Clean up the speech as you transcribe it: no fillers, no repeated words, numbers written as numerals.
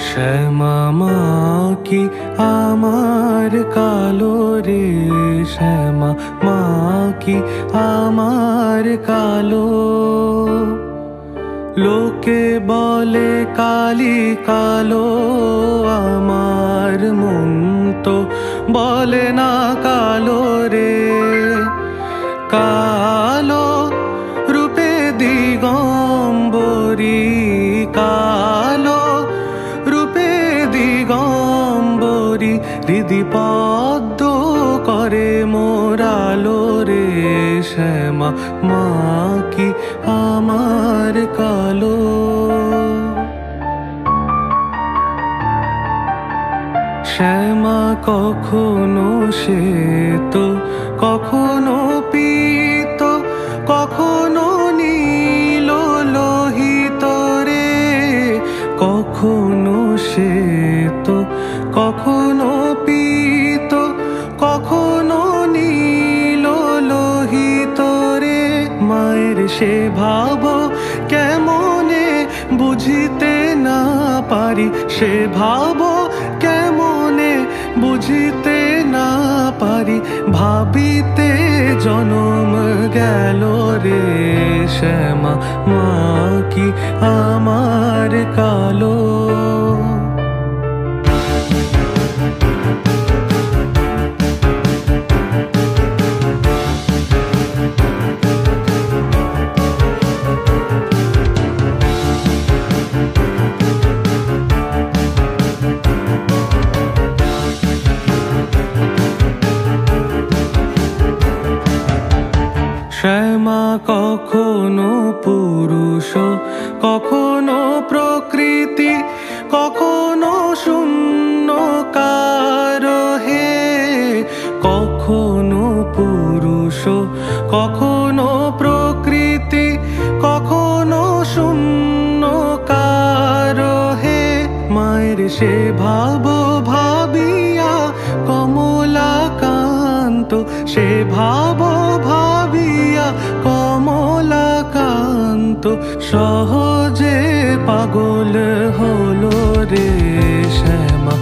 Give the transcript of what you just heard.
শ্যামা মা কি আমার কালো রে, শ্যামা মা কি আমার কালো। লোকে বলে কালি কালো, আমার মন তো বলে না কালো রে। কালো রূপে দিগম্বরী, কালো রূপে দিগম্বরী, হৃদি পদ্ম করে মোরালো রে। শ্যামা মা কি আমার কালো। শ্যামা কখনো শ্বেত, কখনো পীত, কখনো নীল লোহিত রে। কখনো শ্বেত, কখনো পীত, কখনো নীল লোহিত রে। মায়ের সে ভাব কেমনে বুঝিতে না পারি, সে ভাব কেমনে বুঝিতে না পারি। ভাবিতে জনম গেল রে, শ্যামা মা কি আমার কালো। শ্যামা কখনো পুরুষ, কখনো প্রকৃতি, কখনো শূন্যকার হে। কখনো পুরুষ, কখনো প্রকৃতি, কখনো শূন্যকার হে। মায়ের সে ভাব ভাবিয়া কমলাকান্ত, সে ভাব ভাবিয়া কমলাকান্ত, সহজে পাগল হলো রে। শ্যামা